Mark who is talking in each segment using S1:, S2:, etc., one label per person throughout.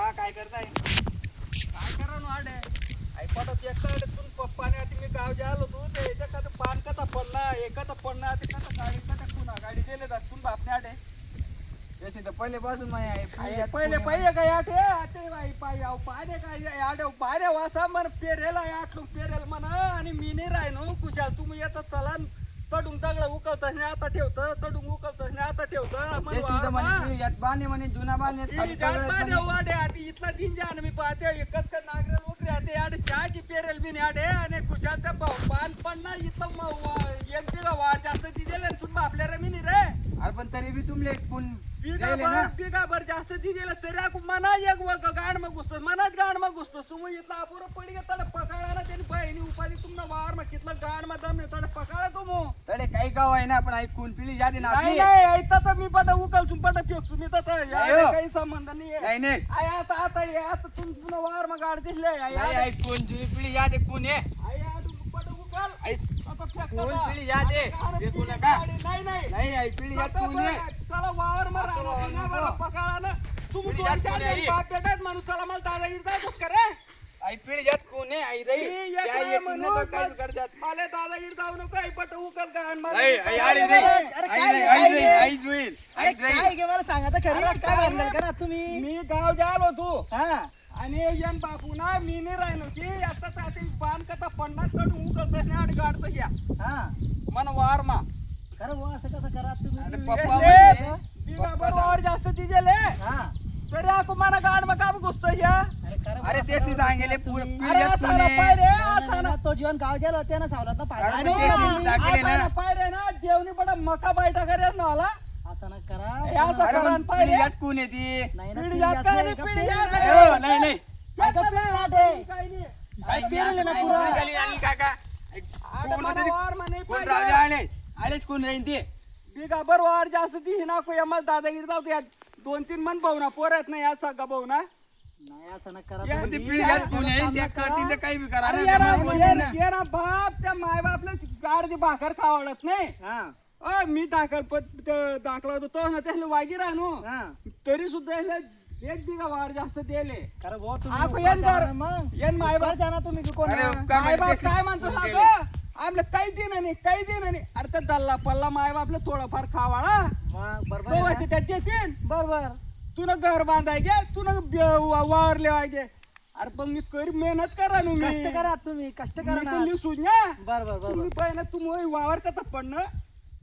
S1: का काय करताय काय करा ना आडे आई पटत एकटा तुम पप्पाने आती मी गाव जालो तू ते याच्या का पान कथा पडला एकता पडला ते कथा गाडी कथा पुन्हा गाडी दिले जात तुम बापने आडे
S2: जैसे तो पहले पासून माय आहे
S1: पहिले पाहिजे काय आटे आते बाई पाय आव पाने काय आडे पारे वासा मन पेरेला आटलू पेरेल मन आणि मी नाही राहिनो कुशाल तुम्ही येता चला तडून दगड उकलतस नाही आता ठेवतं तडून उकलतस नाही आता ठेवतं
S2: यात बाणे म्हणे जुना बाणे
S1: वाडे आधी इथला तीन जाण मी पाहते कस का नागरेल वगैरे आते आडे चहाची पेरेल बी आडे आणि खुशाल त्या पान पडणार इथलं एक बिघा वाढ जास्त दिलेलं तुम्ही आपल्या रमिनी रे
S2: अरे पण तरी बी तुमले
S1: बिघाभर जास्त दिलेलं तरी आपण मना एक गाड मग घुसतो मनात गाड मग घुसतो तुम्ही इथला अपुरं पडी घेता पकाळा ना त्यांनी बहिणी उपाधी तुम्हाला वावर मग कितलं गाड मग दम येतो पकाळा तुम
S2: तडे काही गाव आहे ना पण ऐकून पिली जाते ना
S1: नाही नाही ऐकता तर मी पटा उकल तुम पटा फेक तुम्ही तर काही संबंध नाही
S2: नाही
S1: आता आता आता तुम वावर मग गाड दिसले
S2: ऐकून जुनी पिढी जाते कोण आहे
S1: पटा उकल
S2: कोण पिढी जाते देखू नका
S1: नाही नाही
S2: नाही आई पिढी जात कोण आहे
S1: चला वावर मारा पकाळा ना तुम्ही दोन चार बाप बेटात माणूस चला मला दादागिरी जायचंच का रे
S2: आई पिढी जात कोण आहे आई रही काय येतील ना काय करतात
S1: मला दादागिरी जाऊ नको आई पट उकल का
S2: आई आई आली रे आई जुईल आई
S3: काय घे मला सांगा तर खरी काय म्हणलं करा तुम्ही
S1: मी गाव जालो तू
S3: हा
S1: आणि यन बापू ना मी नाही राहिलो की आता ताती पान कथा पन्नास कडून उकलतस नाही आणि गाडतस या
S3: हा
S1: मन वार मा
S3: खरं बुवा असं कसं करा तुम्ही
S1: बिघाभर वावर जास्त दिलेले
S3: हा
S1: तरी ako मला गाड मग काम घुसतो या
S2: अरे तेच ती सांगेले पिढी जात कोण
S1: पाय
S2: आहे
S1: रे
S3: ना, तो जीवन गाव गेलो होते ना सावलात ना
S2: अरे
S3: फायदा
S2: ते
S3: नाही.
S2: टाकले ना
S1: पाय रे ना देवनी बडा मका बायटा करेस ना मला
S3: असं ना करा
S2: अरे पण पिढी जात कोण आहे ती
S3: नाही ना
S1: पिढी
S3: पिढी
S1: जात
S3: जात
S1: काय
S3: नाही,
S1: नाही,
S3: का
S1: पिढी
S3: पिढी
S1: जात
S3: जात
S1: नाही.
S3: नाही.
S2: नाही नाही
S3: ऐका पिढी जात आहे.
S1: काही नाही
S2: आई
S3: पेरले ना
S2: आई
S3: पुरा.
S2: निघाली आली काका
S1: आडे
S2: कोण
S1: मला
S2: होते
S1: वार म्हणे
S2: कोण
S1: पाय
S2: राहू
S1: रे.
S2: आले आलेच कोण राहीन ते
S1: बिघाभर वावर जास्त ती हिना को यमल दादागिरी जाऊ दे दोन तीन मन भाऊ ना पोर आहेत ना या सगळा भाऊ ना
S3: नाही असं ना करा
S1: या-
S2: ती
S3: तुम्ही.
S2: पिढी जात कोण आहे त्या करतील ते काही बी करा
S1: अरे
S2: ना,
S1: येरा
S2: ते बोलते ना.
S1: येरा बाप त्या माय बापला गाडची भाकर खावडत नाही
S3: हा
S1: मी दाखला होतो तो ना त्याला वागी राहणू
S3: हा
S1: तरी सुद्धा याला एक बिघा वावर जास्त दिले
S3: खरं बुवा
S1: आपण
S3: तुम्ही
S1: येन
S3: उपकार
S1: कर.
S3: करा मग
S1: येन माय बाप
S3: उपकार द्या ना तुम्ही बी कोण
S2: अरे
S3: आहे.
S2: उपकार
S1: माय
S2: म्हणजे
S1: बाप
S2: तेच
S1: काय म्हणतो
S2: बोल
S1: सांगू
S2: केले.
S1: आपलं काही दिन नाही काही दिन नाही अरे त्या दल्ला पल्ला माय बापला थोडंफार खावाळा
S3: मग बरोबर
S1: तो
S3: आहे
S1: व्हायचे
S3: ना?
S1: त्यात देतील
S3: बरोबर
S1: तुला घर बांधायचे तुला वावर लिवायचे अरे पण मी कर मेहनत करा ना
S3: कष्ट करा तुम्ही कष्ट करा ना
S1: तुम्ही सुन्या
S3: बरोबर बरोबर
S1: तुम्ही पहिला तुम्ही वावर कथा पडणं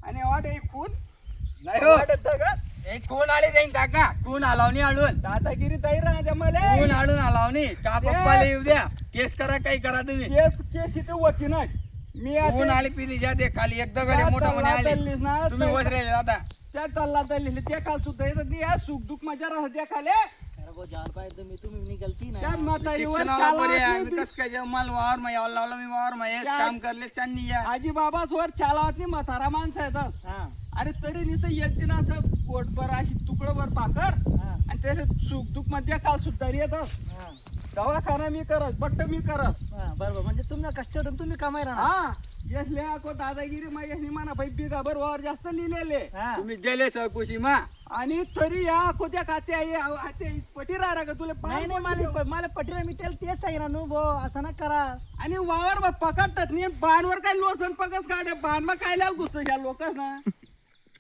S1: आणि वाट एक खून
S2: नाही हो
S1: वाटत दगड
S2: एक कोण आले जाईन काका कोण आलावणी आडून
S1: दादागिरी ताई राजा मला
S2: कोण आडून आलावणी का पप्पाला येऊ द्या केस करा काही करा तुम्ही
S1: केस केस इथे होती नाही मी
S2: कोण
S1: आता
S2: आले पिली जाते खाली एकदा गडे मोठा म्हणे आले
S1: तल्लीस ना,
S2: तुम्ही वसरे आता
S1: त्या तल्ला तल्ली ते काल सुद्धा येतात नी या सुख दुःख माझ्या राहत्या खाले
S3: खरं बुवा जाल पाहिजे तुम्ही मी गलती
S1: त्या
S3: नाही
S1: म्हातारीवर
S2: शिक्षणाला बरे
S1: चालवत
S2: आम्ही
S1: नाही
S2: कस काय माल वावर मा यावं लावलं मी वावर मा हेच
S1: त्या-
S2: काम करले चांनी या
S1: आजी बाबाच वर चालवत नाही म्हातारा माणसं येतात
S3: हा
S1: अरे तरी निसं एक दिन असं पोटभर अशी तुकडभर पाकर
S3: हा
S1: आणि त्याचे सुख दुःख मध्ये काल सुद्धा येतात
S3: हा
S1: दवाखाना मी करत बट्ट मी करत
S3: हा बरोबर म्हणजे तुमचा कष्ट होतं तुम्ही कमाई राहणार
S1: हा यसले को दादागिरी मा यसनी म्हणा भाई बिगाभर वावर जास्त लिहिलेले
S3: हा
S2: तुम्ही दिले सहकुशी मा
S1: आणि तरी या कोत्या खाते पटी राहा का तुला
S3: नाही नाही मला पटेल मी त्याला तेच सांगितलं नु भो असं ना करा
S1: आणि वावर मग पकडतात नाही बाणवर काय लोसन पकस काढे बाण मग काय लाव घुसतो ह्या लोक ना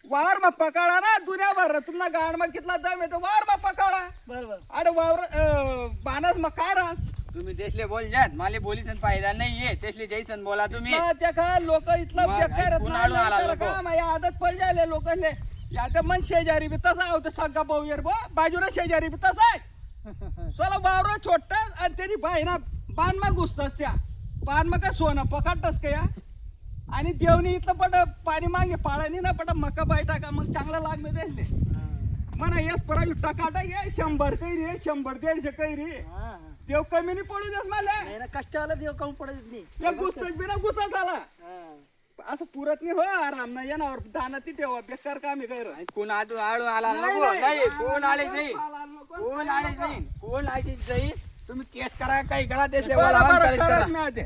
S1: वावर मग पकडा ना दुनियाभर तुम्हाला गाड मग कितला दम येतो वावर मग पकडा
S3: बरोबर
S1: अरे वावर बाणस मग काय राहत
S2: तुम्ही तेसले बोल जात मला बोलीसन फायदा नाहीये तेसले जैसन बोला तुम्ही
S1: त्या का लोक इथला
S2: मग
S1: बेकार आहेत
S2: पुन्हा
S1: ना,
S2: आला
S1: नंतर
S2: लोकं.
S1: का माझ्या आदत पड जायले लोकांले या तर मन शेजारी बी तसा होतं सगळा भाऊ येर बा बाजूला शेजारी बी तसा आहे चला वावर छोटस आणि त्याची बाई ना बाण मग घुसतस त्या बाण मग काय सोनं पकडतस का या आणि देवनी इथलं पट पाणी मागे पाळानी ना पट मका बाई टाका मग चांगला लागणं द्यायले म्हणा येस परा टाका घे 100 कैरी 100-150 कैरी
S3: हा
S1: देव कमी नाही पडू देस मला
S3: नाही ना कष्ट आलं देव कमी पडत नाही
S1: एक घुसतच बिना घुसा झाला
S3: हा.
S1: असं पुरत नाही हो आराम नाही येणार दाना ती ठेवा बेकार काम आहे गैर
S2: कोण आडून आला नको नाही कोण आले नाही कोण आले नाही कोण आले जाईल तुम्ही केस करा काही करा तेसले बोला
S1: बरं,
S2: आम्ही
S1: करा,
S2: करा
S1: मी आते.